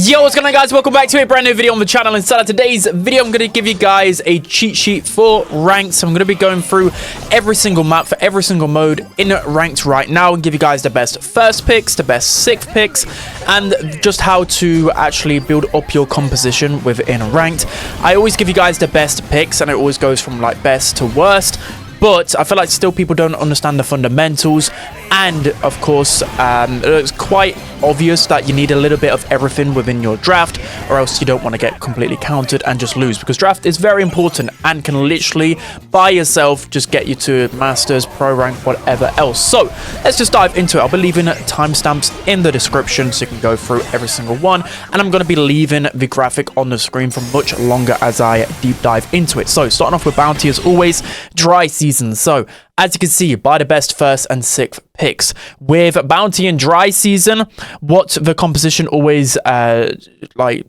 Yo, what's going on, guys? Welcome back to a brand new video on the channel. Inside of today's video, I'm going to give you guys a cheat sheet for ranked. So I'm going to be going through every single map for every single mode in ranked right now and give you guys the best first picks, the best sixth picks, and just how to actually build up your composition within ranked. I always give you guys the best picks, and it always goes from like best to worst. But I feel like still people don't understand the fundamentals, and of course it's quite obvious that you need a little bit of everything within your draft, or else you don't want to get completely countered and just lose, because draft is very important and can literally by yourself just get you to masters, pro rank, whatever else. So let's just dive into it. I'll be leaving timestamps in the description so you can go through every single one, and I'm going to be leaving the graphic on the screen for much longer as I deep dive into it. So starting off with bounty as always, dry season. So as you can see, buy the best first and sixth picks. With bounty and dry season, what the composition always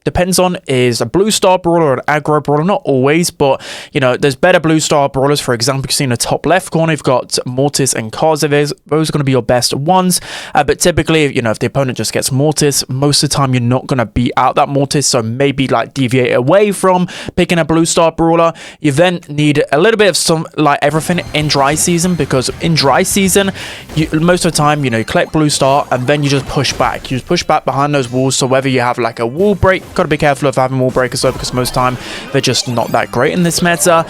depends on is a blue star brawler or an aggro brawler. Not always, but you know, there's better blue star brawlers. For example, you see in the top left corner, you've got Mortis and Kaze. Those are going to be your best ones. But typically, you know, if the opponent just gets Mortis, most of the time you're not going to beat out that Mortis. So maybe like deviate away from picking a blue star brawler. You then need a little bit of some like everything in dry season, because in dry season, most of the time, you know, you collect blue star and then you just push back. You just push back behind those walls. So whether you have like a wall break, got to be careful of having wall breakers though, because most of the time they're just not that great in this meta.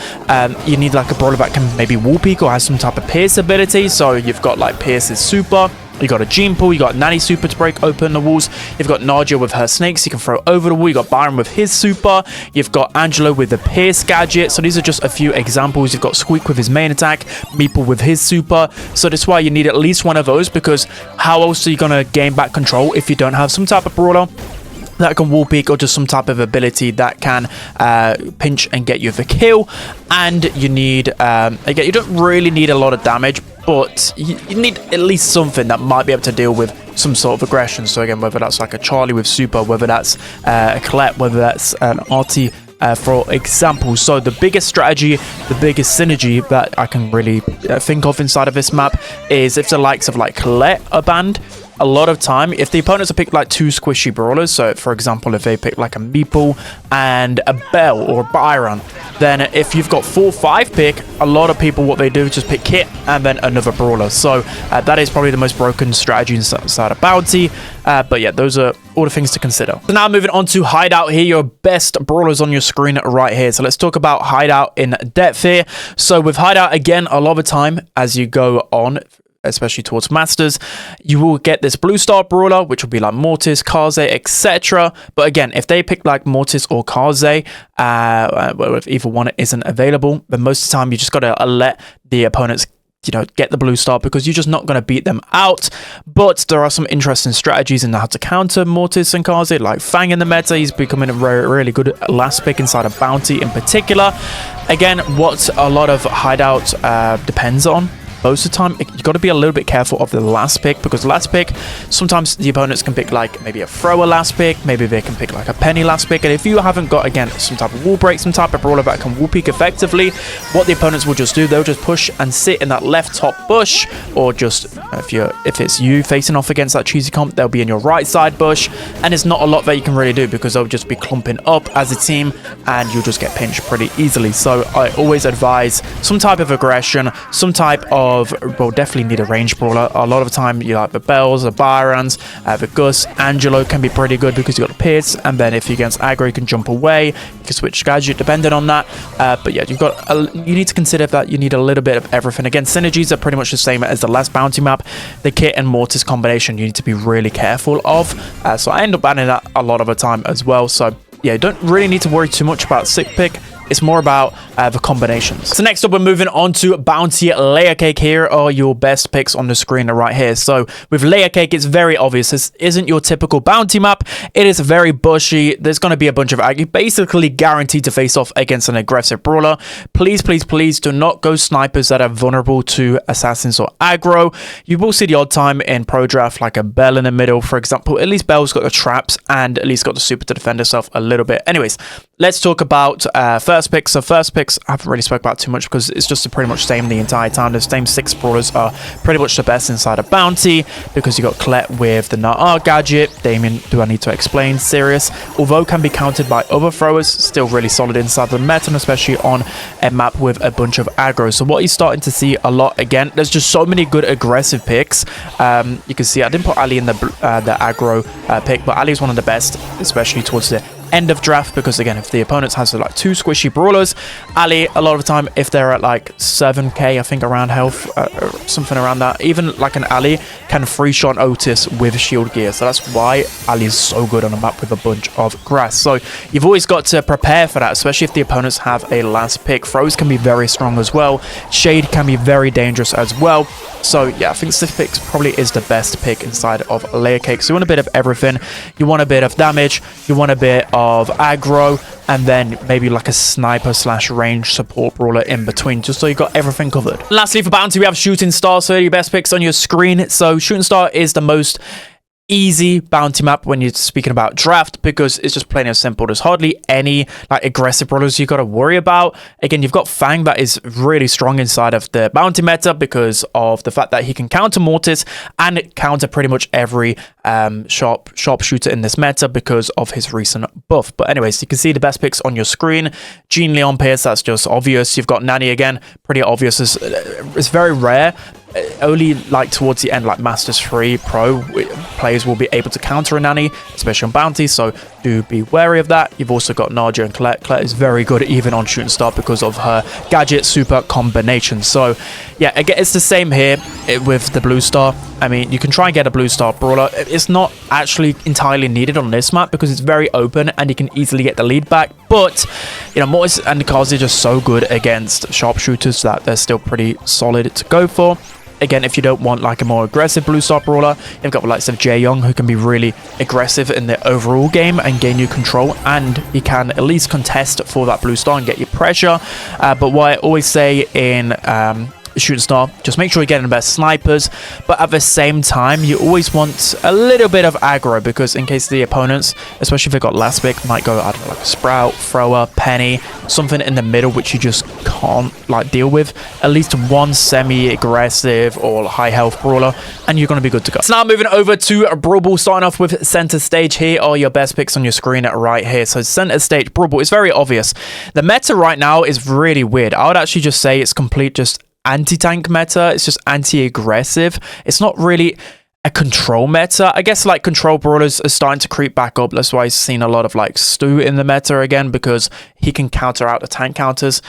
You need like a brawler that can maybe wall peek or has some type of pierce ability. So you've got like Pierce's super. You got a Gene Pool, you got Nanny Super to break open the walls. You've got Nadia with her snakes you can throw over the wall. You got Byron with his super. You've got Angelo with the Pierce gadget. So these are just a few examples. You've got Squeak with his main attack, Meeple with his super. So that's why you need at least one of those, because how else are you going to gain back control if you don't have some type of brawler that can wall peek or just some type of ability that can pinch and get you the kill? And you need, again, you don't really need a lot of damage, but you need at least something that might be able to deal with some sort of aggression. So again, whether that's like a Charlie with super, whether that's a Colette, whether that's an Artie, for example. So the biggest strategy, the biggest synergy that I can really think of inside of this map is if the likes of like Colette are banned. A lot of time, if the opponents have picked like two squishy brawlers, so for example, if they pick like a Meeple and a Belle or Byron, then if you've got 4-5 pick, a lot of people, what they do is just pick Kit and then another brawler. So that is probably the most broken strategy inside of bounty. But yeah, those are all the things to consider. So now moving on to Hideout here, your best brawlers on your screen right here. So let's talk about Hideout in depth here. So with Hideout, again, a lot of the time as you go on, especially towards masters, you will get this blue star brawler, which will be like Mortis, Kaze, etc. But again, if they pick like Mortis or Kaze, if either one isn't available, then most of the time you just got to let the opponents, you know, get the blue star, because you're just not going to beat them out. But there are some interesting strategies in how to counter Mortis and Kaze, like Fang in the meta. He's becoming a really good last pick inside of bounty in particular. Again, what a lot of Hideout depends on, most of the time, you got to be a little bit careful of the last pick, because last pick, sometimes the opponents can pick like maybe a thrower last pick, maybe they can pick like a penny last pick, and if you haven't got, again, some type of wall break, some type of brawler that can wall peek effectively, what the opponents will just do, they'll just push and sit in that left top bush, or just if it's you facing off against that cheesy comp, they'll be in your right side bush, and it's not a lot that you can really do, because they'll just be clumping up as a team and you'll just get pinched pretty easily. So I always advise some type of aggression, some type of, well, definitely need a range brawler. A lot of the time, you like the Bells, the Byrons, the Gus, Angelo can be pretty good because you got the Pierce, and then if you're against aggro, you can jump away, you can switch gadget depending on that. But yeah, you need to consider that you need a little bit of everything. Again, synergies are pretty much the same as the last bounty map. The Kit and Mortis combination you need to be really careful of. So I end up banning that a lot of the time as well. So yeah, you don't really need to worry too much about sick pick. It's more about the combinations. So next up, we're moving on to Bounty Layer Cake. Here are your best picks on the screen right here. So with Layer Cake, it's very obvious. This isn't your typical bounty map. It is very bushy. There's going to be a bunch of ag. You're basically guaranteed to face off against an aggressive brawler. Please, please, please do not go snipers that are vulnerable to assassins or aggro. You will see the odd time in pro draft like a Belle in the middle, for example. At least Belle's got the traps and at least got the super to defend herself a little bit. Anyways, let's talk about first first picks. So first picks, I haven't really spoke about too much because it's just pretty much same the entire time. The same 6 brawlers are pretty much the best inside of Bounty because you got Colette with the Na'Ar gadget. Damien, do I need to explain? Serious. Although can be countered by other throwers, still really solid inside the meta, and especially on a map with a bunch of aggro. So what you're starting to see a lot again, there's just so many good aggressive picks. You can see I didn't put Ali in the aggro pick, but Ali is one of the best, especially towards the end of draft, because again, if the opponents has like 2 squishy brawlers, Ali a lot of the time, if they're at like 7k I think around health, something around that, even like an Ali can free shot Otis with shield gear. So that's why Ali is so good on a map with a bunch of grass. So you've always got to prepare for that, especially if the opponents have a last pick. Throws can be very strong as well. Shade can be very dangerous as well. So yeah, I think Stiff Picks probably is the best pick inside of Layer Cake. So you want a bit of everything. You want a bit of damage, you want a bit of aggro, and then maybe like a sniper / range support brawler in between, just so you got everything covered. And lastly, for Bounty, we have Shooting Star. So your best picks on your screen. So Shooting Star is the most easy bounty map when you're speaking about draft, because it's just plain and simple. There's hardly any like aggressive brawlers you got to worry about. Again, you've got Fang that is really strong inside of the bounty meta because of the fact that he can counter Mortis and counter pretty much every sharpshooter in this meta because of his recent buff. But anyways, you can see the best picks on your screen. Jean Leon Pierce, that's just obvious. You've got Nani again, pretty obvious. It's very rare. Only like towards the end, like Masters 3 Pro players will be able to counter a Nani, especially on Bounty, so do be wary of that. You've also got Nadia and Colette. Colette is very good even on Shooting Star because of her gadget super combination. So yeah, again, it's the same here with the Blue Star. I mean, you can try and get a Blue Star brawler. It's not actually entirely needed on this map because it's very open and you can easily get the lead back. But, you know, Mortis and Kazi are just so good against sharpshooters that they're still pretty solid to go for. Again, if you don't want like a more aggressive Blue Star brawler, you've got the likes of Jae Young, who can be really aggressive in the overall game and gain you control, and he can at least contest for that Blue Star and get you pressure. But what I always say in Shooting Star, just make sure you're getting the best snipers, but at the same time you always want a little bit of aggro, because in case the opponents, especially if they've got last pick, might go, I don't know, like a Sprout, Thrower, Penny, something in the middle which you just can't like deal with. At least one semi-aggressive or high health brawler and you're going to be good to go. So now moving over to Brawl, starting off with center stage. Here are your best picks on your screen right here. So center stage Brawl is very obvious. The meta right now is really weird. I would actually just say it's complete just anti-tank meta. It's just anti-aggressive. It's not really a control meta. I guess like control brawlers are starting to creep back up. That's why I've seen a lot of like Stu in the meta again, because he can counter out the tank counters.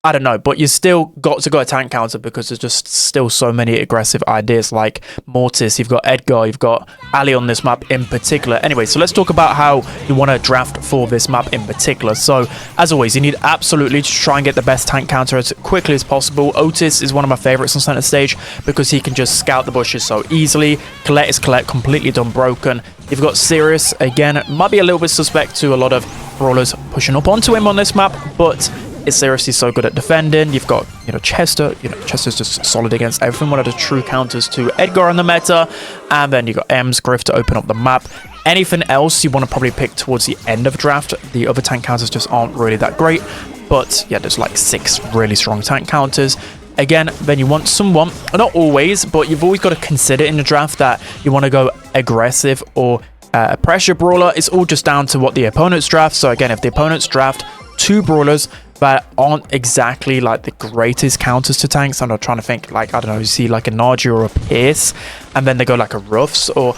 I don't know, but you still got to go a tank counter because there's just still so many aggressive ideas like Mortis, you've got Edgar, you've got Ali on this map in particular. Anyway, so let's talk about how you want to draft for this map in particular. So, as always, you need absolutely to try and get the best tank counter as quickly as possible. Otis is one of my favorites on center stage because he can just scout the bushes so easily. Colette is Colette, completely done broken. You've got Sirius, again, might be a little bit suspect to a lot of brawlers pushing up onto him on this map, but it's seriously so good at defending. You've got, you know, Chester. You know, Chester's just solid against everything. One of the true counters to Edgar in the meta. And then you've got Ems, Griff to open up the map. Anything else you want to probably pick towards the end of draft. The other tank counters just aren't really that great. But yeah, there's like 6 really strong tank counters. Again, then you want someone, not always, but you've always got to consider in the draft that you want to go aggressive or a pressure brawler. It's all just down to what the opponents draft. So again, if the opponents draft 2 brawlers that aren't exactly like the greatest counters to tanks, I'm not trying to think, like, I don't know, you see like a Nadia or a Pierce, and then they go like a Ruffs, or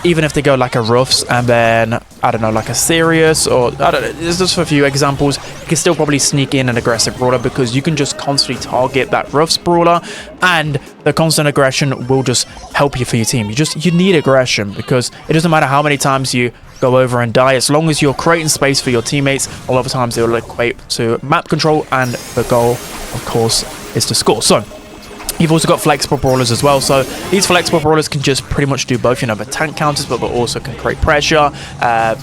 even if they go like a Ruffs and then, I don't know, like a Sirius, or I don't know, there's just a few examples. You can still probably sneak in an aggressive brawler because you can just constantly target that Ruffs brawler, and the constant aggression will just help you for your team. You need aggression, because it doesn't matter how many times you go over and die, as long as you're creating space for your teammates, a lot of times it will equate to map control, and the goal, of course, is to score. So you've also got flexible brawlers as well. So these flexible brawlers can just pretty much do both, you know, the tank counters, but also can create pressure.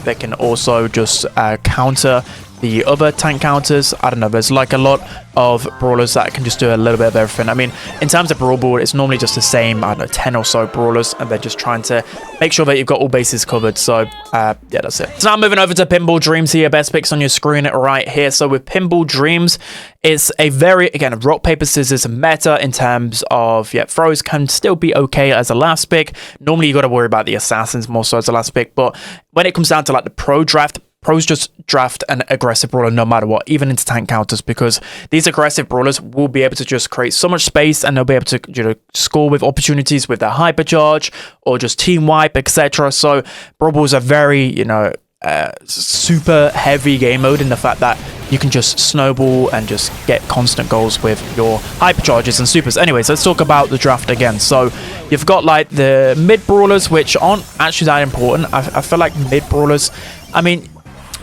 They can also just counter the other tank counters. I don't know, there's like a lot of brawlers that can just do a little bit of everything. I mean, in terms of Brawl Ball, it's normally just the same, I don't know, 10 or so brawlers, and they're just trying to make sure that you've got all bases covered. So yeah, that's it. So now moving over to Pinball Dreams here, best picks on your screen right here. So with Pinball Dreams, it's a very, again, rock, paper, scissors meta in terms of, yeah, throws can still be okay as a last pick. Normally you got to worry about the assassins more so as a last pick, but when it comes down to like the pro draft, pros just draft an aggressive brawler no matter what, even into tank counters, because these aggressive brawlers will be able to just create so much space, and they'll be able to, you know, score with opportunities with their hypercharge or just team wipe, etc. So Brawl Balls are very, you know, super heavy game mode in the fact that you can just snowball and just get constant goals with your hypercharges and supers. Anyways, let's talk about the draft again. So you've got like the mid brawlers, which aren't actually that important. I feel like mid brawlers, I mean,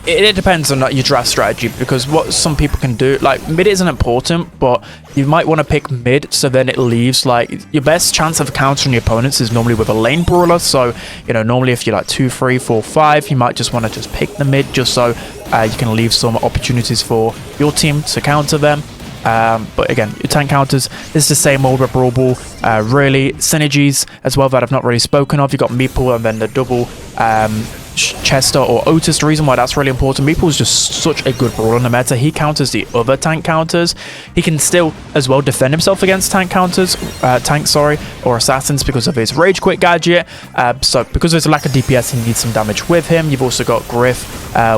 it depends on your draft strategy, because what some people can do, like mid isn't important, but you might want to pick mid, so then it leaves like your best chance of countering your opponents is normally with a lane brawler. So, you know, normally if you're like 2, 3, 4, 5, you might just want to just pick the mid, just so you can leave some opportunities for your team to counter them. But again, your tank counters, this is the same old with Brawl Ball. Really, synergies as well that I've not really spoken of. You've got Meeple and then the double Chester or Otis. The reason why that's really important, Meeple is just such a good brawler in the meta. He counters the other tank counters. He can still as well defend himself against tank counters, or assassins, because of his rage quit gadget. So because there's a lack of DPS, he needs some damage with him. You've also got Griff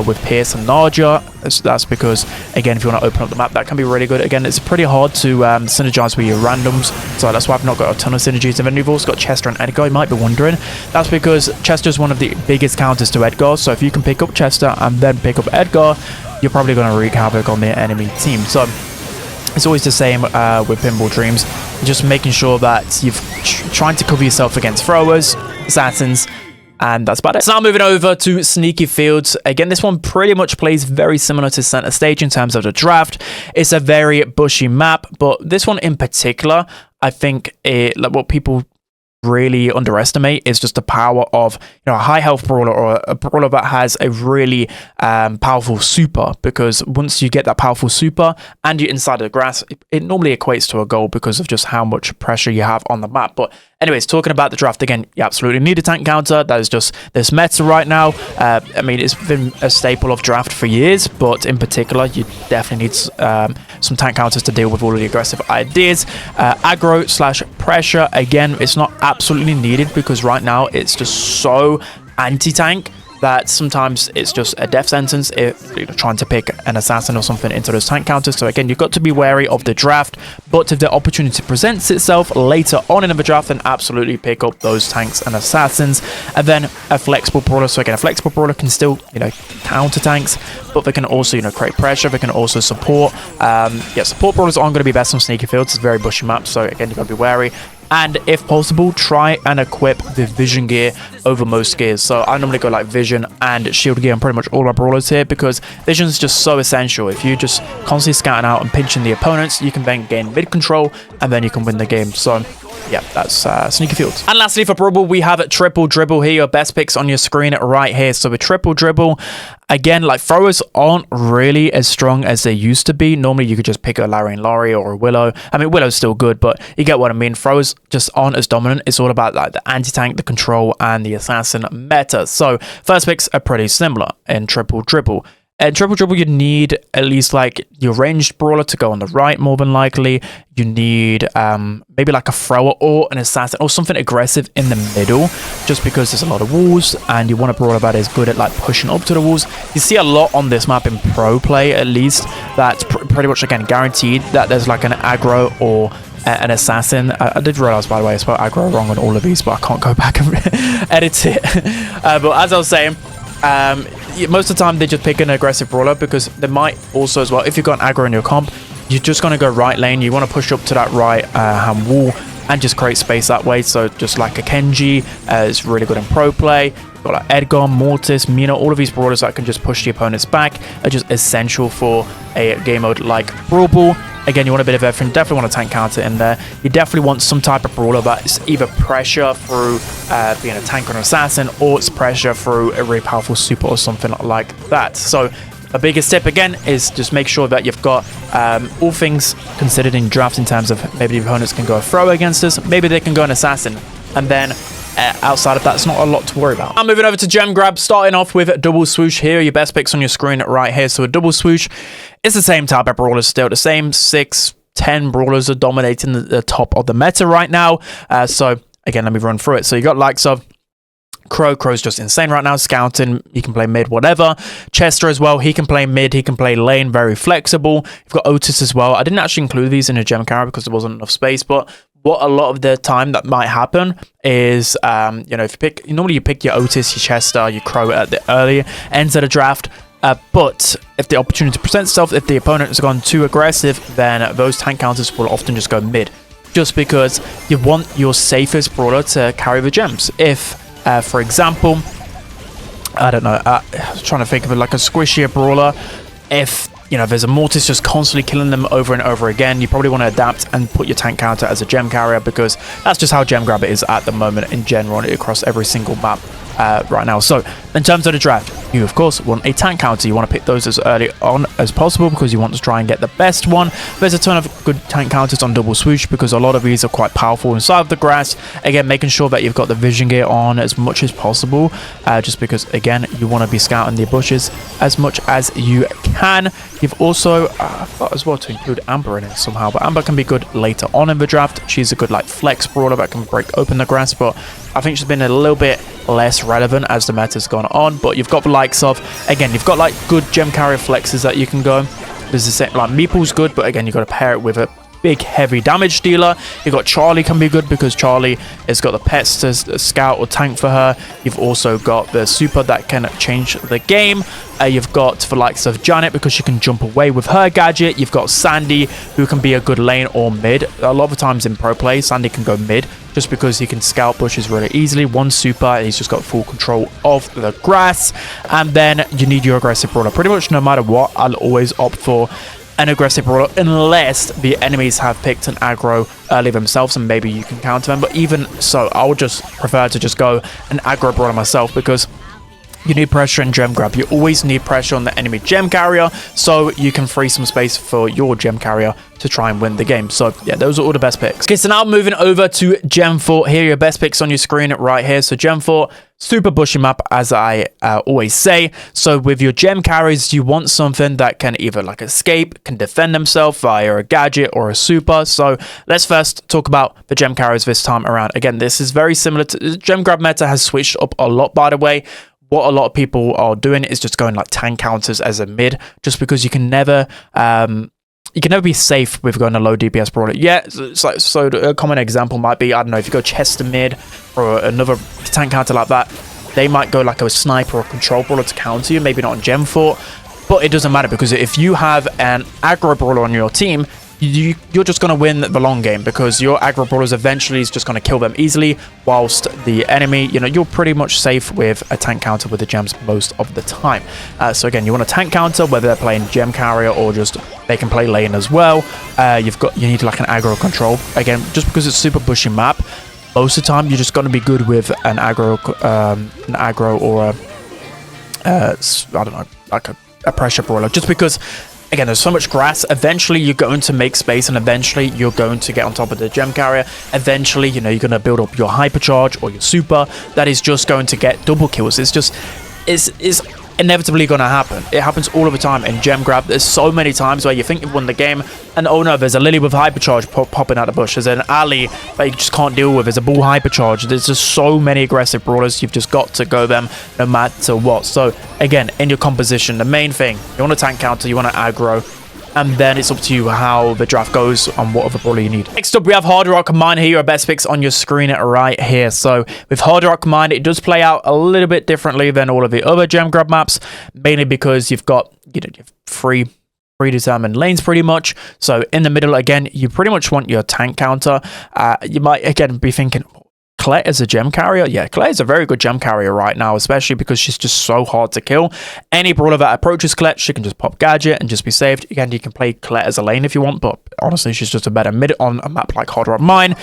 with Pierce and Narja. That's because, again, if you want to open up the map, that can be really good. Again, it's pretty hard to synergize with your randoms, so that's why I've not got a ton of synergies. And then you've also got Chester and Edgar. You might be wondering, that's because Chester's one of the biggest counters to Edgar. So if you can pick up Chester and then pick up Edgar, you're probably going to wreak havoc on the enemy team. So it's always the same with Pinball Dreams, just making sure that you've trying to cover yourself against throwers, assassins, and that's about it. So now moving over to Sneaky Fields. Again, this one pretty much plays very similar to Center Stage in terms of the draft. It's a very bushy map, but this one in particular, I think like what people really underestimate is just the power of, you know, a high health brawler or a brawler that has a really powerful super, because once you get that powerful super and you're inside of the grass, it normally equates to a goal because of just how much pressure you have on the map. But anyways, talking about the draft again, you absolutely need a tank counter. That is just this meta right now. I mean, it's been a staple of draft for years, but in particular, you definitely need some tank counters to deal with all of the aggressive ideas. Aggro / pressure, again, it's not absolutely needed, because right now it's just so anti-tank that sometimes it's just a death sentence if you're trying to pick an assassin or something into those tank counters. So again, you've got to be wary of the draft, but if the opportunity presents itself later on in the draft, then absolutely pick up those tanks and assassins. And then a flexible brawler. So again, a flexible brawler can still, you know, counter tanks, but they can also, you know, create pressure. They can also support. Yeah, support brawlers aren't going to be best on Sneaky Fields. It's a very bushy map, so again, you've got to be wary. And if possible, try and equip the vision gear over most gears. So I normally go like vision and shield gear on pretty much all my brawlers here, because vision is just so essential. If you just constantly scouting out and pinching the opponents, you can then gain mid control and then you can win the game. So yeah, that's Sneaky Fields. And lastly, for Brawl Ball, we have Triple Dribble here. Your best picks on your screen right here. So with Triple Dribble, again, like throwers aren't really as strong as they used to be. Normally, you could just pick a Larry or a Willow. I mean, Willow's still good, but you get what I mean. Throwers just aren't as dominant. It's all about like the anti-tank, the control, and the assassin meta. So first picks are pretty similar in Triple Dribble. And Triple Dribble, you need at least like your ranged brawler to go on the right, more than likely. You need maybe like a thrower or an assassin or something aggressive in the middle, just because there's a lot of walls and you want a brawler that is good at like pushing up to the walls. You see a lot on this map in pro play, at least, that's pretty much, again, guaranteed that there's like an aggro or an assassin. I did realize, by the way, I spelled aggro wrong on all of these, but I can't go back and edit it. But as I was saying, most of the time they just pick an aggressive brawler, because they might also as well, if you've got an aggro in your comp, you're just going to go right lane. You want to push up to that right hand wall and just create space that way. So just like a Kenji is really good in pro play. You've got like Edgar, Mortis, Mina, all of these brawlers that can just push the opponents back are just essential for a game mode like Brawl Ball. Again, you want a bit of everything. Definitely want a tank counter in there. You definitely want some type of brawler that's either pressure through being a tank or an assassin, or it's pressure through a really powerful super or something like that. So A biggest tip again is just make sure that you've got all things considered in draft in terms of maybe the opponents can go a throw against us, maybe they can go an assassin, and then outside of that, it's not a lot to worry about. I'm moving over to gem grab, starting off with double swoosh here. Your best picks on your screen right here. So a double swoosh is the same type of brawler still. The same 6-10 brawlers are dominating the top of the meta right now. So again, let me run through it. So you got likes of Crow's just insane right now. Scouting, he can play mid, whatever. Chester as well, he can play mid, he can play lane, very flexible. You've got Otis as well. I didn't actually include these in a gem carry because there wasn't enough space, but what a lot of the time that might happen is, you know, if you pick, normally you pick your Otis, your Chester, your Crow at the early ends of the draft. But if the opportunity presents itself, if the opponent has gone too aggressive, then those tank counters will often just go mid, just because you want your safest brawler to carry the gems. If, for example, I don't know, I was trying to think of it like a squishier brawler. If, you know, there's a Mortis just constantly killing them over and over again, you probably want to adapt and put your tank counter as a gem carrier, because that's just how gem grabber is at the moment in general across every single map right now. So in terms of the draft, you of course want a tank counter. You want to pick those as early on as possible because you want to try and get the best one. There's a ton of good tank counters on double swoosh because a lot of these are quite powerful inside of the grass. Again, making sure that you've got the vision gear on as much as possible, just because again you want to be scouting the bushes as much as you can. You've also I thought as well to include Amber in it somehow, but Amber can be good later on in the draft. She's a good like flex brawler that can break open the grass, but I think she's been a little bit less relevant as the meta's gone on. But you've got the likes of, again, you've got like good gem carrier flexes that you can go. There's the same, like Meeple's good, but again, you've got to pair it with a big heavy damage dealer. You've got Charlie can be good because Charlie has got the pets to scout or tank for her. You've also got the super that can change the game. You've got the likes of Janet because she can jump away with her gadget. You've got Sandy who can be a good lane or mid. A lot of the times in pro play, Sandy can go mid just because he can scout bushes really easily. One super and he's just got full control of the grass. And then you need your aggressive brawler. Pretty much no matter what, I'll always opt for an aggressive brawler unless the enemies have picked an aggro early themselves and maybe you can counter them. But even so, I would just prefer to just go an aggro brawler myself because you need pressure in gem grab. You always need pressure on the enemy gem carrier so you can free some space for your gem carrier to try and win the game. So yeah, those are all the best picks. Okay, so now moving over to Gem Fort. Here are your best picks on your screen right here. So Gem Fort, super bushy map, as I always say. So with your gem carries, you want something that can either like escape, can defend themselves via a gadget or a super. So let's first talk about the gem carries this time around. Again, this is very similar to gem grab meta has switched up a lot, by the way. What a lot of people are doing is just going like tank counters as a mid, just because you can never be safe with going a low DPS brawler. Yeah, it's like, so a common example might be, I don't know, if you go Chester mid or another tank counter like that, they might go like a sniper or control brawler to counter you, maybe not on Gem Fort, but it doesn't matter because if you have an aggro brawler on your team, you're just going to win the long game because your aggro brawlers eventually is just going to kill them easily, whilst the enemy, you know, you're pretty much safe with a tank counter with the gems most of the time. So again, you want a tank counter, whether they're playing gem carrier or just they can play lane as well. You need like an aggro control. Again, just because it's super bushy map, most of the time you're just going to be good with an aggro or I don't know, like a pressure brawler, just because again, there's so much grass. Eventually, you're going to make space, and eventually, you're going to get on top of the gem carrier. Eventually, you know, you're going to build up your hypercharge or your super. That is just going to get double kills. It's inevitably going to happen. It happens all of the time in gem grab. There's so many times where you think you've won the game, and oh no, there's a Lily with hypercharge popping out the bush. There's an alley that you just can't deal with. There's a bull hypercharge. There's just so many aggressive brawlers. You've just got to go them no matter what. So again, in your composition, the main thing, you want a tank counter, you want to aggro, and then it's up to you how the draft goes on what other brawler you need. Next up, we have Hard Rock Mine. Here, your best picks on your screen right here. So with Hard Rock Mine, it does play out a little bit differently than all of the other gem grab maps, mainly because you've got, you know, predetermined lanes pretty much. So in the middle, again, you pretty much want your tank counter. You might again be thinking, Colette as a gem carrier? Yeah, Colette is a very good gem carrier right now, especially because she's just so hard to kill. Any brawler that approaches Colette, she can just pop gadget and just be saved. Again, you can play Colette as a lane if you want, but honestly, she's just a better mid on a map like Undermine.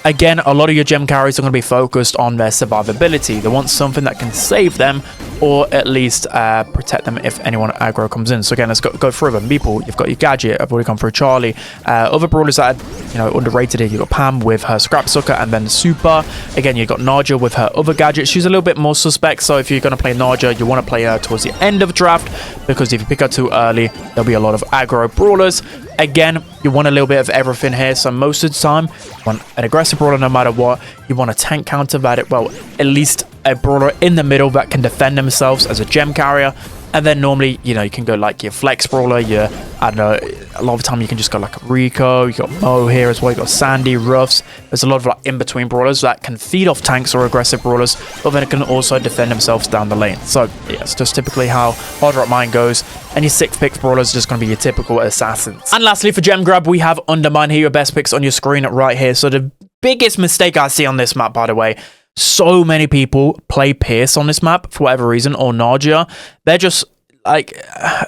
Again, a lot of your gem carries are going to be focused on their survivability. They want something that can save them, or at least protect them if anyone aggro comes in. So again, let's go through them. Meeple, you've got your Gadget. I've already gone through Charlie. Other brawlers that are, underrated here. You've got Pam with her Scrap Sucker and then Super. Again, you've got Naja with her other gadget. She's a little bit more suspect. So if you're going to play Naja, you want to play her towards the end of draft, because if you pick her too early, there'll be a lot of aggro brawlers. Again, you want a little bit of everything here. So most of the time, you want an aggressive brawler no matter what. You want a tank counter that, well, at least a brawler in the middle that can defend themselves as a gem carrier. And then normally, you can go like your flex brawler, I don't know, a lot of the time you can just go like a Rico, you got Mo here as well, you got Sandy, Ruffs. There's a lot of like in-between brawlers that can feed off tanks or aggressive brawlers, but then it can also defend themselves down the lane. So yeah, it's just typically how Undermine goes. And your 6 picks brawlers are just going to be your typical assassins. And lastly, for gem grab, we have Undermine here, your best picks on your screen right here. So the biggest mistake I see on this map, by the way, so many people play Pierce on this map for whatever reason, or Naja. They're just like,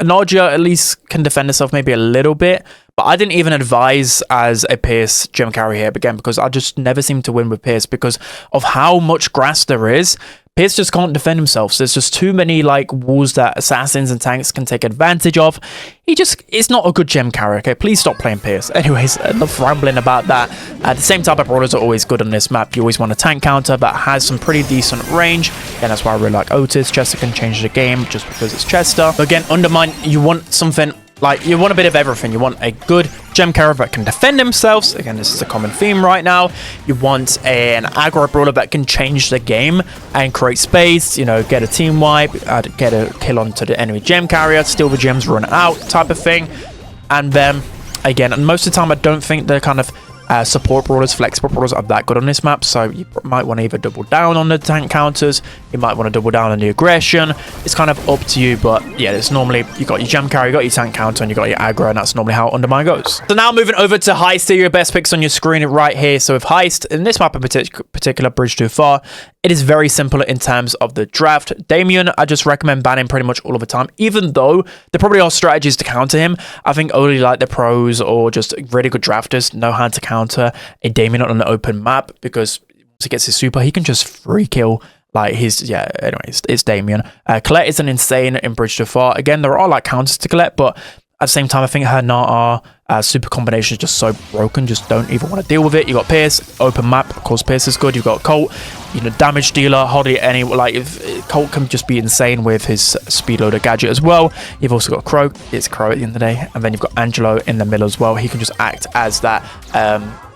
Naja at least can defend herself maybe a little bit, but I didn't even advise as a Pierce gem carry here again, because I just never seem to win with Pierce because of how much grass there is. Pierce just can't defend himself. So there's just too many like walls that assassins and tanks can take advantage of. It's not a good gem carry, okay? Please stop playing Pierce. Anyways, enough rambling about that. The same type of brawlers are always good on this map. You always want a tank counter that has some pretty decent range, and that's why I really like Otis. Chester can change the game just because it's Chester. But again, Undermine, you want something like, you want a bit of everything. You want a good gem carrier that can defend themselves. Again, this is a common theme right now. You want an aggro brawler that can change the game and create space, get a team wipe, get a kill onto the enemy gem carrier, steal the gems, run out type of thing. And then, again, and most of the time, I don't think the kind of support brawlers, flexible brawlers are that good on this map, so you might want to either double down on the tank counters, you might want to double down on the aggression. It's kind of up to you, but yeah, it's normally, you got your gem carry, you got your tank counter, and you got your aggro, and that's normally how Undermine goes. So now moving over to Heist, here your best picks on your screen right here. So with Heist, in this map in particular, Bridge Too Far, it is very simple in terms of the draft. Damien, I just recommend banning pretty much all of the time, even though there probably are strategies to counter him. I think only like the pros or just really good drafters know how to counter a Damien on an open map, because once he gets his super, he can just free kill like his, anyways, it's Damien. Colette is an insane in Bridge Too Far. Again, there are like counters to Colette, but at the same time, I think her Nara super combination is just so broken. Just don't even want to deal with it. You got Pierce, open map. Of course, Pierce is good. You've got Colt, damage dealer, hardly any. Like, if Colt can just be insane with his speed loader gadget as well. You've also got Crow. It's Crow at the end of the day. And then you've got Angelo in the middle as well. He can just act as that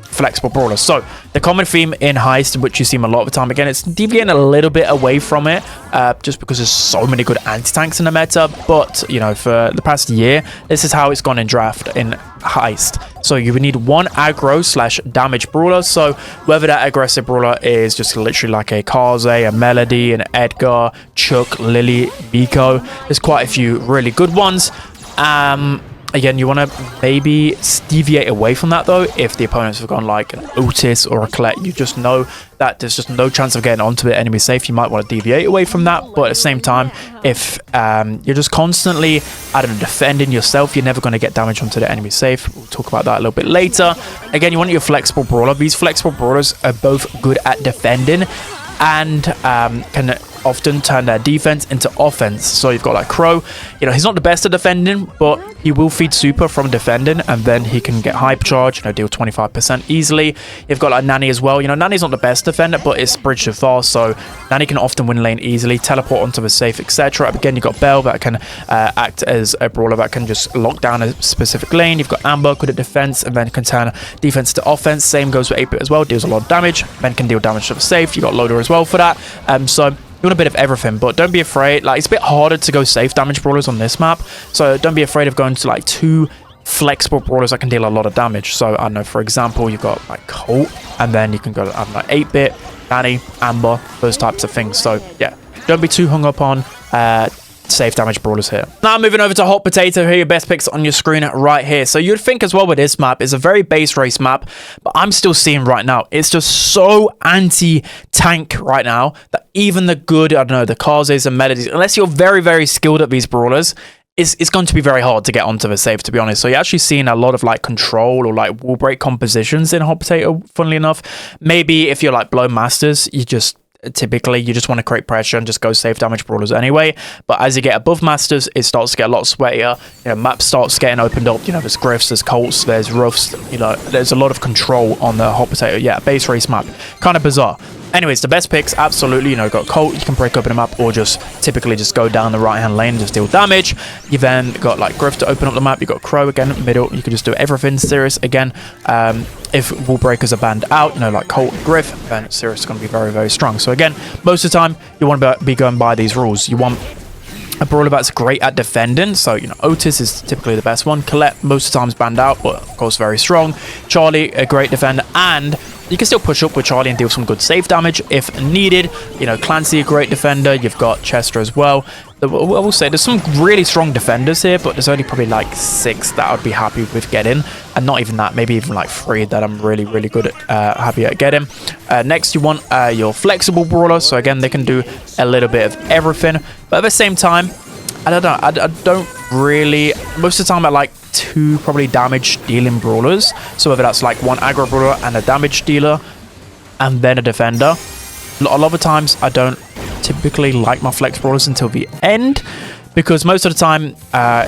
flexible brawler. So the common theme in Heist, which you see a lot of the time, again, it's deviating a little bit away from it, just because there's so many good anti-tanks in the meta. But for the past year, this is how it's gone in draft in Heist. So you would need one aggro / damage brawler. So whether that aggressive brawler is just literally like a Kaze, a Melody, an Edgar, Chuck, Lily, Miko, there's quite a few really good ones. Again, you want to maybe deviate away from that, though. If the opponents have gone like an Otis or a Colette, you just know that there's just no chance of getting onto the enemy safe. You might want to deviate away from that. But at the same time, if you're just constantly, defending yourself, you're never going to get damage onto the enemy safe. We'll talk about that a little bit later. Again, you want your flexible brawler. These flexible brawlers are both good at defending and can often turn their defense into offense. So you've got like Crow, he's not the best at defending, but he will feed super from defending, and then he can get hypercharge, deal 25% easily. You've got like Nanny as well. Nanny's not the best defender, but it's Bridge Too Far, so Nanny can often win lane easily, teleport onto the safe, etc. Again, you've got Belle that can act as a brawler that can just lock down a specific lane. You've got Amber, good at defense, and then can turn defense to offense. Same goes with 8-bit as well, deals a lot of damage, then can deal damage to the safe. You've got Loader as well for that. So you want a bit of everything, but don't be afraid. Like, it's a bit harder to go safe damage brawlers on this map, so don't be afraid of going to like 2 flexible brawlers that can deal a lot of damage. So I don't know, for example, you've got like Colt, and then you can go to 8-bit, Nanny, Amber, those types of things. So yeah, don't be too hung up on safe damage brawlers here. Now moving over to Hot Potato, here your best picks on your screen right here. So you'd think as well with this map, it's a very base race map, but I'm still seeing right now, it's just so anti-tank right now that even the good, the Kazes and Melodies, unless you're very, very skilled at these brawlers, it's going to be very hard to get onto the safe, to be honest. So you're actually seeing a lot of like control or like wall break compositions in Hot Potato, funnily enough. Maybe if you're like below masters, you just want to create pressure and just go safe damage brawlers anyway. But as you get above masters, it starts to get a lot sweatier. You know, map starts getting opened up. You know, there's griffs, there's colts, there's roofs. You know, there's a lot of control on the Hot Potato. Yeah, base race map, kind of bizarre. Anyways, the best picks, absolutely, you know, got Colt, you can break open a map, or just typically just go down the right-hand lane and just deal damage. You then got, like, Griff to open up the map. You got Crow again, middle. You can just do everything. Sirius, again, if wall breakers are banned out, you know, like Colt and Griff, then Sirius is going to be very, very strong. So, again, most of the time, you want to be going by these rules. You want a brawler that's great at defending. So, you know, Otis is typically the best one. Colette, most of the time, is banned out, but, of course, very strong. Charlie, a great defender, and you can still push up with Charlie and deal some good safe damage if needed. You know, Clancy, a great defender. You've got Chester as well. I will say there's some really strong defenders here, but there's only probably like 6 that I'd be happy with getting. And not even that, maybe even like 3 that I'm really, really good at, happy at getting. Next, you want your flexible brawler. So again, they can do a little bit of everything. But at the same time, I don't know. I don't really... Most of the time, I like 2 probably damage dealing brawlers. So whether that's like 1 aggro brawler and a damage dealer and then a defender. A lot of the times I don't typically like my flex brawlers until the end, because most of the time in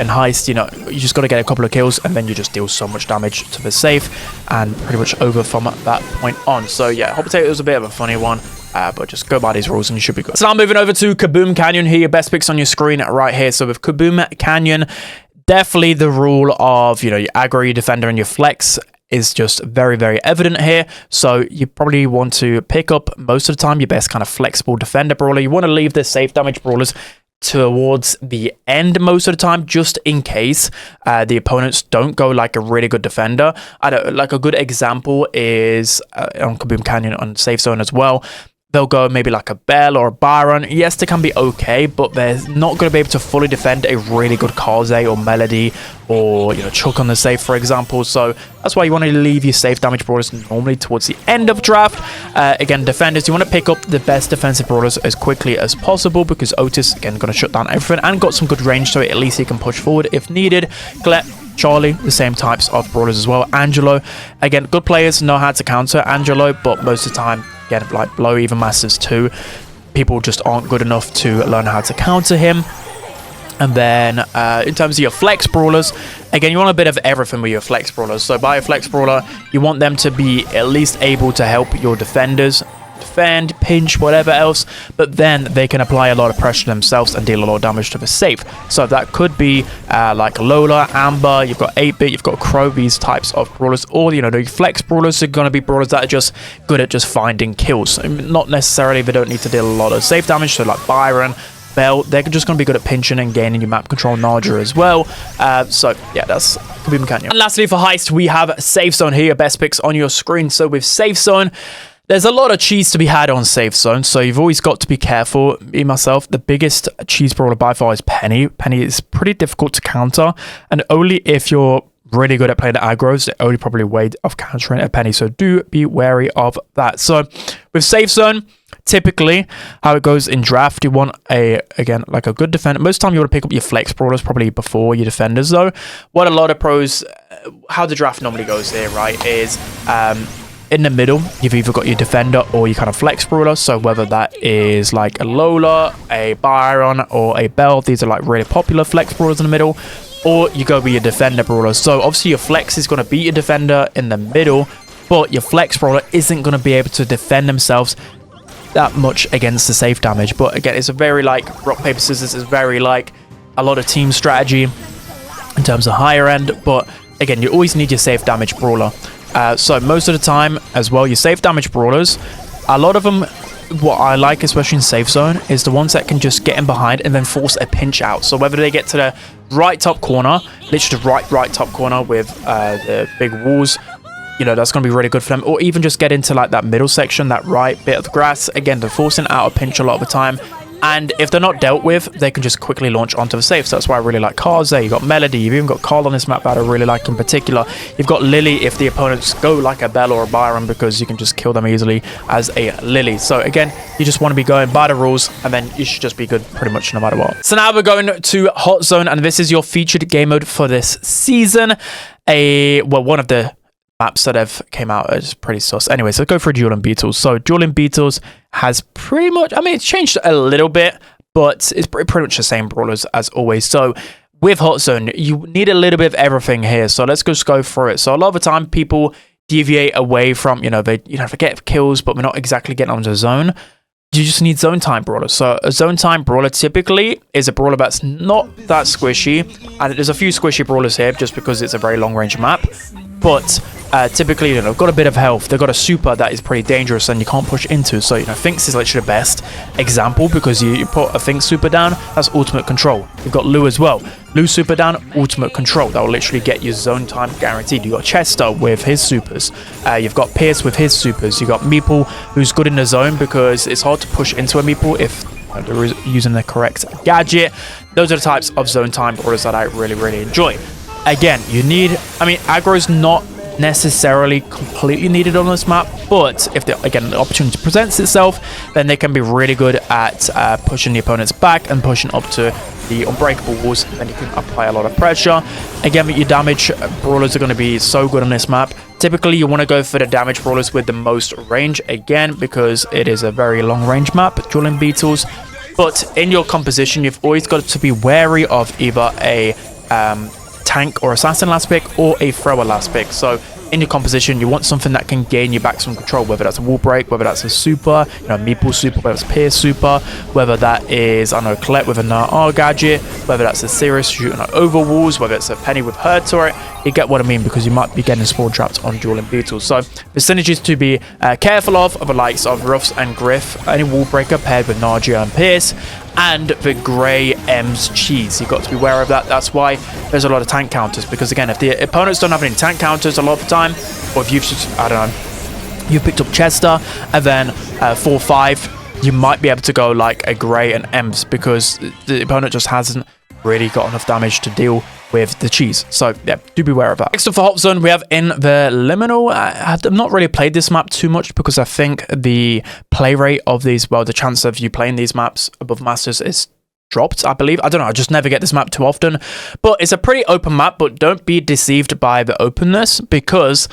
Heist, you know, you just got to get a couple of kills and then you just deal so much damage to the safe and pretty much over from that point on. So yeah, Hot Potato was a bit of a funny one. But just go by these rules and you should be good. So now moving over to Kaboom Canyon here. Your best picks on your screen right here. So with Kaboom Canyon, definitely the rule of, you know, your aggro, your defender, and your flex is just very, very evident here. So you probably want to pick up most of the time your best kind of flexible defender brawler. You want to leave the safe damage brawlers towards the end most of the time, just in case the opponents don't go like a really good defender. Like a good example is on Kaboom Canyon on Safe Zone as well. They'll go maybe like a Bell or a Byron. Yes, they can be okay, but they're not going to be able to fully defend a really good Kaze or Melody or, you know, Chuck on the safe, for example. So that's why you want to leave your safe damage brawlers normally towards the end of draft. Again, defenders, you want to pick up the best defensive brawlers as quickly as possible, because Otis, again, going to shut down everything and got some good range, so at least he can push forward if needed. Colette, Charlie, the same types of brawlers as well. Angelo, again, good players know how to counter Angelo, but most of the time, again, like below even masters 2, people just aren't good enough to learn how to counter him. And then in terms of your flex brawlers, again, you want a bit of everything with your flex brawlers. So by a flex brawler, you want them to be at least able to help your defenders defend, pinch, whatever else, but then they can apply a lot of pressure themselves and deal a lot of damage to the safe. So that could be like Lola, Amber, you've got 8-bit, you've got Crow, these types of brawlers, or, you know, the flex brawlers are going to be brawlers that are just good at just finding kills. Not necessarily, they don't need to deal a lot of safe damage, so like Byron, Bell, they're just going to be good at pinching and gaining your map control, Naja as well. So yeah, that's Kaboom Canyon. And lastly for Heist, we have Safe Zone here, best picks on your screen. So with Safe Zone, there's a lot of cheese to be had on Safe Zone, so you've always got to be careful. Me, myself, the biggest cheese brawler by far is Penny. Penny is pretty difficult to counter, and only if you're really good at playing the aggros, the only probably way of countering a Penny, so do be wary of that. So with Safe Zone, typically how it goes in draft, you want again like a good defender. Most of the time you want to pick up your flex brawlers probably before your defenders, though. What a lot of pros, how the draft normally goes here, right, is in the middle, you've either got your defender or your kind of flex brawler. So whether that is like a Lola, a Byron, or a Bell, these are like really popular flex brawlers in the middle. Or you go with your defender brawler. So obviously your flex is going to beat your defender in the middle, but your flex brawler isn't going to be able to defend themselves that much against the safe damage. But again, it's a very like rock, paper, scissors. It's very like a lot of team strategy in terms of higher end. But again, you always need your safe damage brawler. So most of the time as well, your safe damage brawlers, a lot of them, what I like, especially in Safe Zone, is the ones that can just get in behind and then force a pinch out. So whether they get to the right top corner, literally the right top corner with the big walls, you know, that's going to be really good for them. Or even just get into like that middle section, that right bit of the grass. Again, they're forcing out a pinch a lot of the time. And if they're not dealt with, they can just quickly launch onto the safe. So that's why I really like Cars there. You've got Melody. You've even got Carl on this map that I really like in particular. You've got Lily if the opponents go like a Belle or a Byron, because you can just kill them easily as a Lily. So again, you just want to be going by the rules, and then you should just be good pretty much no matter what. So now we're going to Hot Zone, and this is your featured game mode for this season. One of the maps that have came out is pretty sus. Anyway, so go for Dueling Beetles. So Dueling Beetles has pretty much, I mean, it's changed a little bit, but it's pretty much the same brawlers as always. So with Hot Zone, you need a little bit of everything here. So let's just go through it. So a lot of the time, people deviate away from, they forget kills, but we're not exactly getting onto the zone. You just need zone time brawlers. So a zone time brawler typically is a brawler that's not that squishy, and there's a few squishy brawlers here just because it's a very long range map. But typically, they've got a bit of health. They've got a super that is pretty dangerous and you can't push into. So, Finks is literally the best example, because you put a Finks super down, that's ultimate control. You've got Lou as well. Lou super down, ultimate control. That will literally get you zone time guaranteed. You've got Chester with his supers. You've got Pierce with his supers. You've got Meeple, who's good in the zone because it's hard to push into a Meeple if they're using the correct gadget. Those are the types of zone time brawlers that I really, really enjoy. Again, aggro's not necessarily completely needed on this map, but if the opportunity presents itself, then they can be really good at pushing the opponents back and pushing up to the unbreakable walls. Then you can apply a lot of pressure. Again, your damage brawlers are going to be so good on this map. Typically, you want to go for the damage brawlers with the most range, again, because it is a very long range map, Dueling Beetles. But in your composition, you've always got to be wary of either a tank or assassin last pick or a thrower last pick. So in your composition, you want something that can gain you back some control, whether that's a wall break, whether that's a super, Meeple super, whether it's Pierce super, whether that is, Colette with an R gadget, whether that's a Sirius shooting over walls, whether it's a Penny with her turret. You get what I mean, because you might be getting spawn trapped on Dueling Beetles. So the synergies to be careful of the likes of Ruffs and Griff, any wall breaker paired with Nargia and Pierce, and the grey M's cheese. You've got to be aware of that. That's why there's a lot of tank counters, because again, if the opponents don't have any tank counters a lot of the time, or if you've just, you've picked up Chester and then 4-5, you might be able to go like a grey and M's, because the opponent just hasn't really got enough damage to deal with the cheese. So yeah, do be aware of that. Next up for Hot Zone, we have in the Liminal. I've not really played this map too much, because I think the play rate of these, the chance of you playing these maps above Masters is dropped, I believe. I don't know, I just never get this map too often. But it's a pretty open map, but don't be deceived by the openness, because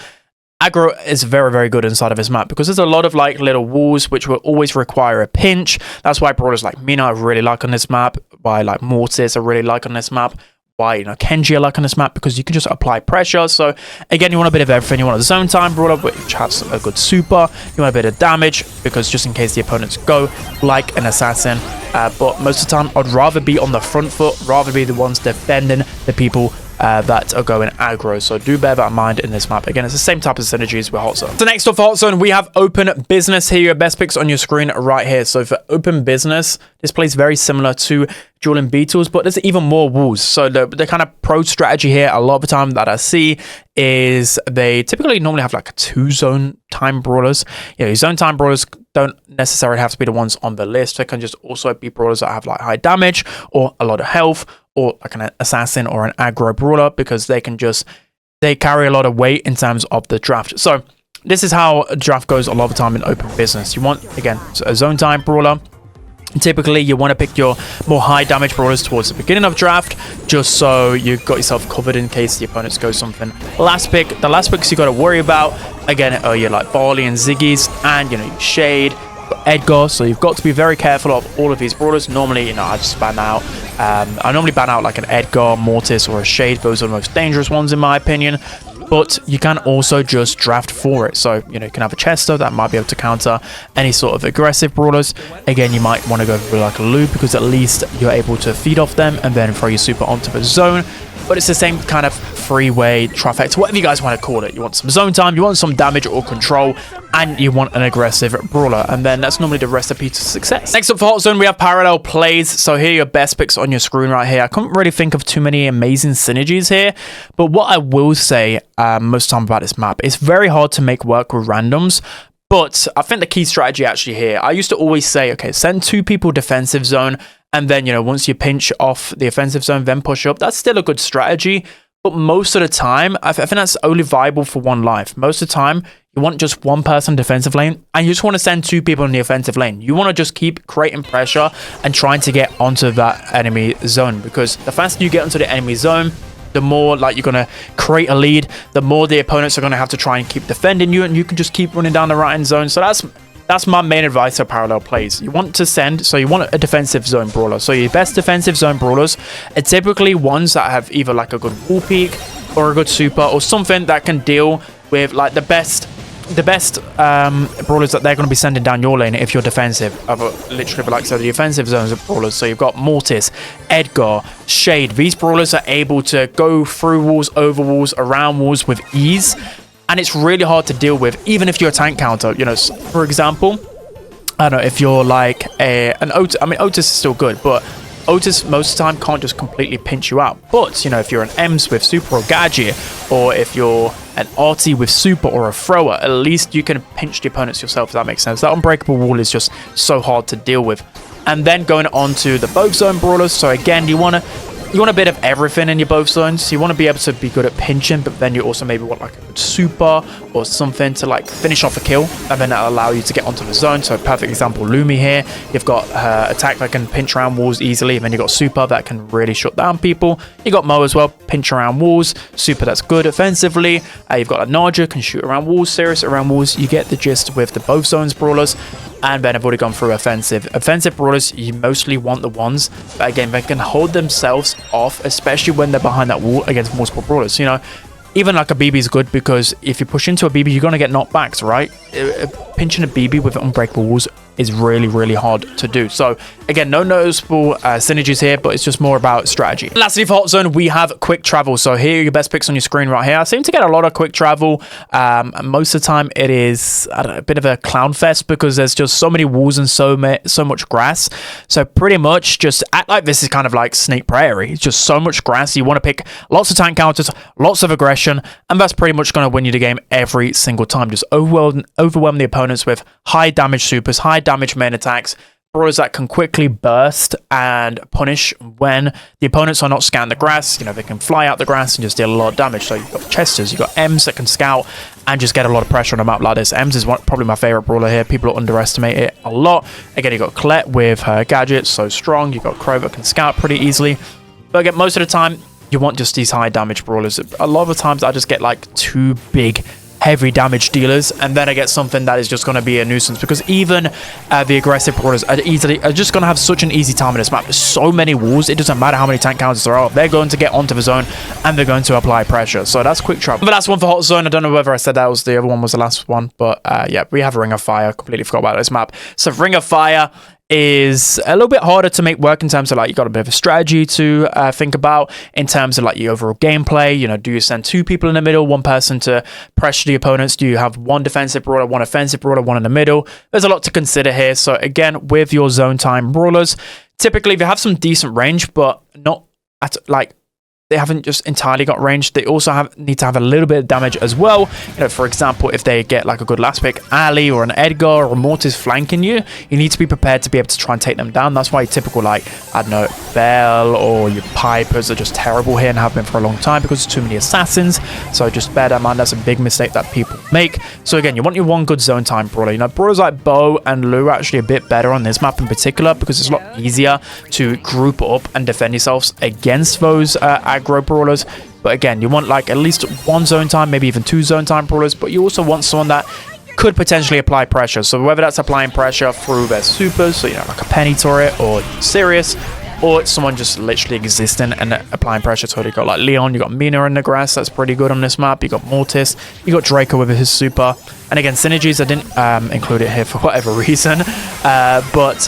aggro is very, very good inside of this map, because there's a lot of little walls which will always require a pinch. That's why brawlers like Mina I really like on this map, why Mortis I really like on this map, why Kenji I like on this map, because you can just apply pressure. So again, you want a bit of everything. You want a zone time brawler which has a good super, you want a bit of damage, because just in case the opponents go like an assassin, but most of the time I'd rather be on the front foot, rather be the ones defending the people that are going aggro. So do bear that in mind in this map. Again, it's the same type of synergies with Hot Zone. So next up for Hot Zone, we have Open Business. Here, your best picks on your screen right here. So for Open Business, this plays very similar to Dueling Beetles, but there's even more walls. So the kind of pro strategy here, a lot of the time that I see, is they typically normally have like 2 zone time brawlers. Your zone time brawlers don't necessarily have to be the ones on the list. They can just also be brawlers that have high damage or a lot of health, or like an assassin or an aggro brawler, because they carry a lot of weight in terms of the draft. So this is how a draft goes a lot of the time in Open Business. You want, again, a zone time brawler. Typically, you want to pick your more high damage brawlers towards the beginning of draft, just so you've got yourself covered in case the opponents go something last pick. The last picks you got to worry about, again, are your Barley and Ziggy's, and your Shade, Edgar. So you've got to be very careful of all of these brawlers. Normally, I just ban out. I normally ban out like an Edgar, Mortis, or a Shade. Those are the most dangerous ones in my opinion. But you can also just draft for it. So, you can have a Chester that might be able to counter any sort of aggressive brawlers. Again, you might want to go for like a Lou, because at least you're able to feed off them and then throw your super onto the zone. But it's the same kind of freeway trifecta, whatever you guys want to call it. You want some zone time, you want some damage or control, and you want an aggressive brawler. And then that's normally the recipe to success. Next up for Hot Zone, we have Parallel Plays. So here are your best picks on your screen right here. I couldn't really think of too many amazing synergies here. But what I will say most of the time about this map, it's very hard to make work with randoms. But I think the key strategy actually here, I used to always say, okay, send 2 people defensive zone, and then, you know, once you pinch off the offensive zone, then push up. That's still a good strategy. But most of the time, I think that's only viable for one life. Most of the time, you want just one person defensive lane, and you just want to send 2 people in the offensive lane. You want to just keep creating pressure and trying to get onto that enemy zone, because the faster you get onto the enemy zone, the more like you're going to create a lead, the more the opponents are going to have to try and keep defending you, and you can just keep running down the right hand zone. So that's my main advice for parallel plays. You want to send, so you want a defensive zone brawler. So your best defensive zone brawlers are typically ones that have either like a good wall peek or a good super or something that can deal with like the best brawlers that they're going to be sending down your lane if you're defensive. Literally like so the offensive zones of brawlers. So you've got Mortis, Edgar, Shade. These brawlers are able to go through walls, over walls, around walls with ease, and it's really hard to deal with even if you're a tank counter. You know, for example, I don't know, if you're like an Otis. I mean, Otis is still good, but Otis most of the time can't just completely pinch you out. But, you know, if you're an Ems with super or gadget, or if you're an Artie with super or a thrower, at least you can pinch the opponents yourself, if that makes sense. That unbreakable wall is just so hard to deal with. And then going on to the both zone brawlers. So again, you want a bit of everything in your both zones. You want to be able to be good at pinching, but then you also maybe want like a good super or something to like finish off a kill, and then that'll allow you to get onto the zone. So perfect example, Lumi here. You've got attack that can pinch around walls easily, and then you've got super that can really shut down people. You got Mo as well, pinch around walls. Super that's good offensively. You've got a Naja, can shoot around walls, Sirius around walls. You get the gist with the both zones brawlers. And then I've already gone through offensive. Offensive brawlers, you mostly want the ones that, again, they can hold themselves off, especially when they're behind that wall against multiple brawlers. You know, even like a BB is good, because if you push into a BB, you're going to get knockbacks, right? Pinching a BB with unbreakable walls is really, really hard to do. So again, no noticeable synergies here, but it's just more about strategy. And lastly, for hot zone, we have quick travel. So here are your best picks on your screen right here. I seem to get a lot of quick travel. And most of the time it is a bit of a clown fest, because there's just so many walls and so much grass. So pretty much just act like this is kind of like Snake Prairie. It's just so much grass. You want to pick lots of tank counters, lots of aggression, and that's pretty much going to win you the game every single time. Just overwhelm the opponents with high damage supers, high damage main attacks, brawlers that can quickly burst and punish when the opponents are not scanning the grass. You know, they can fly out the grass and just deal a lot of damage. So you've got Chesters, you've got Ems that can scout and just get a lot of pressure on a map like this. Ems is probably my favorite brawler here. People underestimate it a lot. Again, you've got Colette with her gadgets, so strong. You've got Crow that can scout pretty easily. But again, most of the time, you want just these high damage brawlers. A lot of the times, I just get like 2 big heavy damage dealers, and then I get something that is just going to be a nuisance, because even the aggressive brawlers are just going to have such an easy time in this map. There's so many walls, it doesn't matter how many tank counters there are, they're going to get onto the zone and they're going to apply pressure. So that's quick travel. But that's one for hot zone. I don't know whether I said that was the other one was the last one, but yeah, we have Ring of Fire. Completely forgot about this map. So Ring of Fire is a little bit harder to make work in terms of like you got a bit of a strategy to think about in terms of like your overall gameplay. You know, do you send 2 people in the middle, 1 person to pressure the opponents? Do you have 1 defensive brawler, 1 offensive brawler, 1 in the middle? There's a lot to consider here. So again, with your zone time brawlers, typically they have some decent range, but not at like they haven't just entirely got range. They also need to have a little bit of damage as well. You know, for example, if they get like a good last pick, Ali or an Edgar or a Mortis flanking you, you need to be prepared to be able to try and take them down. That's why typical like, I don't know, Bell or your Pipers are just terrible here and have been for a long time, because there's too many assassins. So just bear that in mind. That's a big mistake that people make. So again, you want your 1 good zone time brawler. You know, brawlers like Bo and Lou are actually a bit better on this map in particular, because it's a lot easier to group up and defend yourselves against those aggro brawlers. But again, you want like at least 1 zone time, maybe even 2 zone time brawlers, but you also want someone that could potentially apply pressure. So whether that's applying pressure through their supers, so you know, like a Penny Turret or Sirius, or it's someone just literally existing and applying pressure. So you got like Leon, you got Mina in the grass, that's pretty good on this map. You got Mortis, you got Draco with his super, and again, synergies, I didn't include it here for whatever reason, but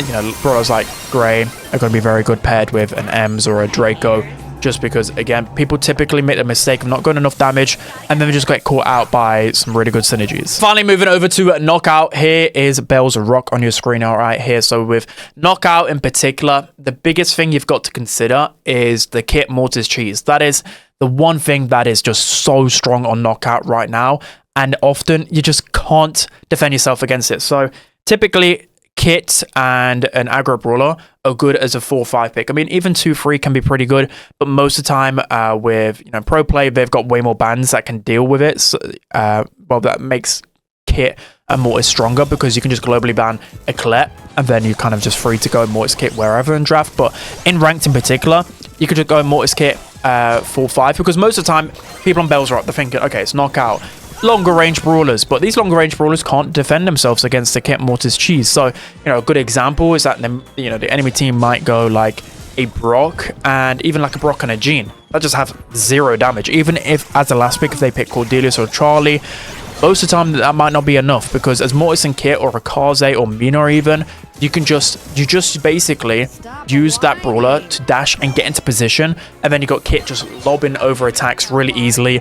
you know, brawlers like Grey are going to be very good paired with an Ems or a Draco, just because, again, people typically make the mistake of not going enough damage and then just get caught out by some really good synergies. Finally, moving over to Knockout. Here is Bell's Rock on your screen right here. So with Knockout in particular, the biggest thing you've got to consider is the kit Mortis Cheese. That is the one thing that is just so strong on Knockout right now. and often you just can't defend yourself against it. So typically Kit and an aggro brawler are good as a 4-5 pick. I mean, even 2-3 can be pretty good, but most of the time with pro play, they've got way more bans that can deal with it. So, well, that makes Kit and Mortis stronger because you can just globally ban a Colette and then you're kind of just free to go Mortis Kit wherever in draft. But in ranked in particular, you could just go Mortis Kit 4-5 because most of the time people on Bells are up, they're thinking, okay, it's knockout. Longer range brawlers, but these longer range brawlers can't defend themselves against the Kit Mortis Cheese. So, a good example is that the enemy team might go like a Brock and even like a Brock and a Jean that just have 0 damage. Even if as a last pick, if they pick Cordelius or Charlie, most of the time that might not be enough because as Mortis and Kit or a Kaze or Mina even, you just basically use that brawler to dash and get into position, and then you got Kit just lobbing over attacks really easily.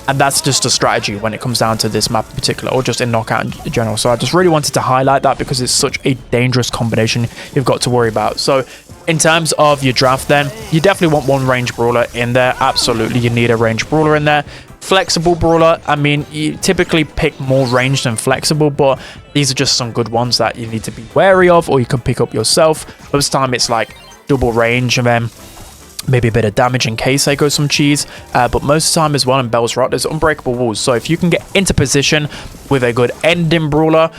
And that's just a strategy when it comes down to this map in particular, or just in Knockout in general. So I just really wanted to highlight that because it's such a dangerous combination you've got to worry about. So in terms of your draft then, you definitely want one range brawler in there. Absolutely, you need a range brawler in there. Flexible brawler, I mean, you typically pick more range than flexible, but these are just some good ones that you need to be wary of, or you can pick up yourself. Most of the time it's like double range and then maybe a bit of damage in case they go some cheese, but most of the time as well in Bell's Rot, there's unbreakable walls. So if you can get into position with a good ending brawler,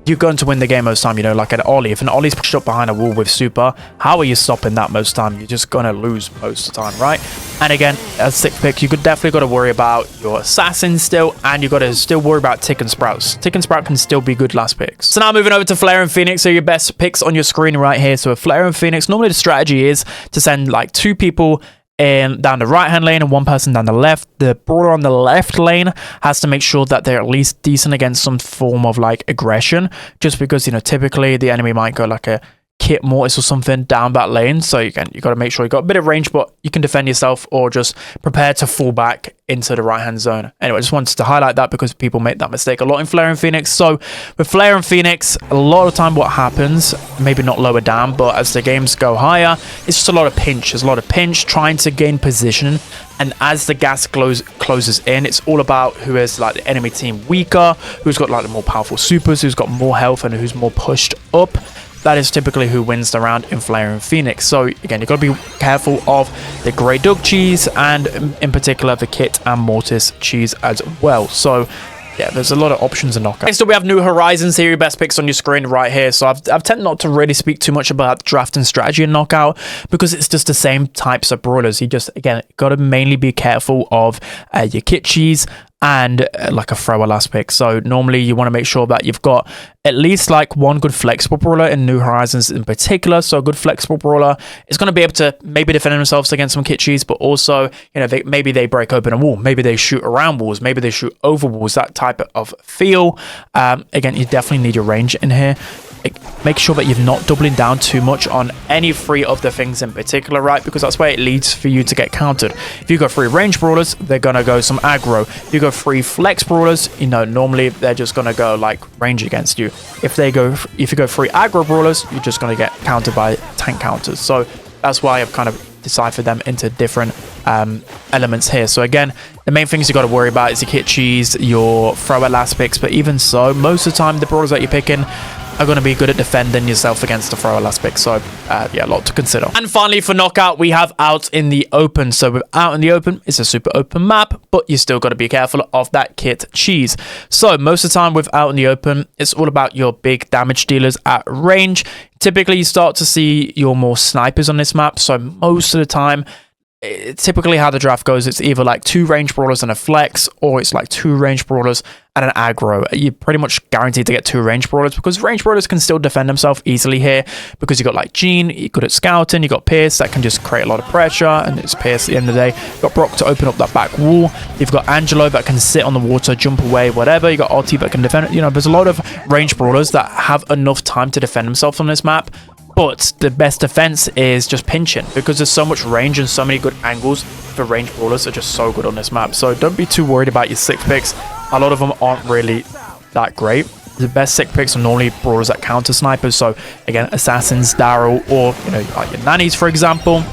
you're going to win the game most of the time. Like an Ollie. If an Ollie's pushed up behind a wall with super, how are you stopping that most of the time? You're just going to lose most of the time, right? And again, as 6th pick, you could definitely got to worry about your assassins still, and you got to still worry about Tick and Sprouts. Tick and Sprout can still be good last picks. So now moving over to Flare and Phoenix, so your best picks on your screen right here. So with Flare and Phoenix, normally the strategy is to send like 2 people down the right hand lane and 1 person down the left. The brawler on the left lane has to make sure that they're at least decent against some form of like aggression, just because typically the enemy might go like a Kit Mortis or something down that lane. So you got to make sure you got a bit of range, but you can defend yourself or just prepare to fall back into the right hand zone. Anyway, I just wanted to highlight that because people make that mistake a lot in Flare and Phoenix. So with Flare and Phoenix, a lot of time what happens, maybe not lower down, but as the games go higher, it's just a lot of pinch. There's a lot of pinch trying to gain position. And as the gas closes in, it's all about who is like the enemy team weaker, who's got like the more powerful supers, who's got more health, and who's more pushed up. That is typically who wins the round in Flare and Phoenix. So again, you've got to be careful of the Grey Dog cheese and in particular the Kit and Mortis cheese as well. So yeah, there's a lot of options in Knockout. Next up, we have New Horizons here, your best picks on your screen right here. So I've tended not to really speak too much about draft and strategy in Knockout because it's just the same types of brawlers. You just, again, got to mainly be careful of your Kit cheese and like a thrower last pick. So normally you want to make sure that you've got at least like one good flexible brawler in New Horizons in particular. So a good flexible brawler is going to be able to maybe defend themselves against some Kit cheese, but also maybe they break open a wall, maybe they shoot around walls, maybe they shoot over walls, that type of feel. Again, you definitely need your range in here. Make sure that you're not doubling down too much on any 3 of the things in particular, right? Because that's where it leads for you to get countered. If you go 3 range brawlers, they're gonna go some aggro. If you go 3 flex brawlers, normally they're just gonna go like range against you. If you go 3 aggro brawlers, you're just gonna get countered by tank counters. So that's why I've kind of deciphered them into different elements here. So again, the main things you got to worry about is your Kit cheese, your thrower last picks. But even so, most of the time the brawlers that you're picking are going to be good at defending yourself against the thrower last pick. So yeah, a lot to consider. And finally for Knockout, we have Out in the Open. So with Out in the Open, it's a super open map, but you still got to be careful of that Kit cheese. So most of the time with Out in the Open, it's all about your big damage dealers at range. Typically you start to see your more snipers on this map. So most of the time, typically how the draft goes, it's either like 2 range brawlers and a flex, or it's like 2 range brawlers and an aggro. You're pretty much guaranteed to get 2 range brawlers because range brawlers can still defend themselves easily here because you got like Jean, you're good at scouting, you got Pierce that can just create a lot of pressure, and it's Pierce at the end of the day. You've got Brock to open up that back wall. You've got Angelo that can sit on the water, jump away, whatever. You got RT that can defend it. There's a lot of range brawlers that have enough time to defend themselves on this map. But the best defense is just pinching because there's so much range and so many good angles for range brawlers are just so good on this map. So don't be too worried about your 6 picks. A lot of them aren't really that great. The best 6 picks are normally brawlers that counter snipers. So again, assassins, Daryl, or like your nannies, for example.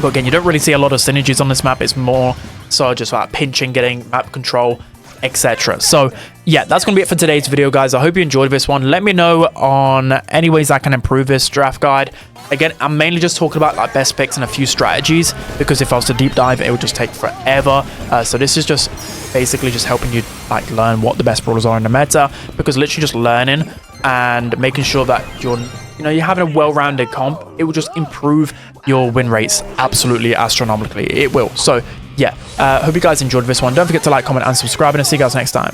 But again, you don't really see a lot of synergies on this map. It's more so just like pinching, getting map control, etc. So yeah, that's gonna be it for today's video, guys. I hope you enjoyed this one. Let me know on any ways I can improve this draft guide. Again, I'm mainly just talking about like best picks and a few strategies, because if I was to deep dive, it would just take forever. So this is just basically just helping you like learn what the best brawlers are in the meta, because literally just learning and making sure that you're having a well-rounded comp, it will just improve your win rates absolutely astronomically. It will. So yeah, hope you guys enjoyed this one. Don't forget to like, comment, and subscribe, and I'll see you guys next time.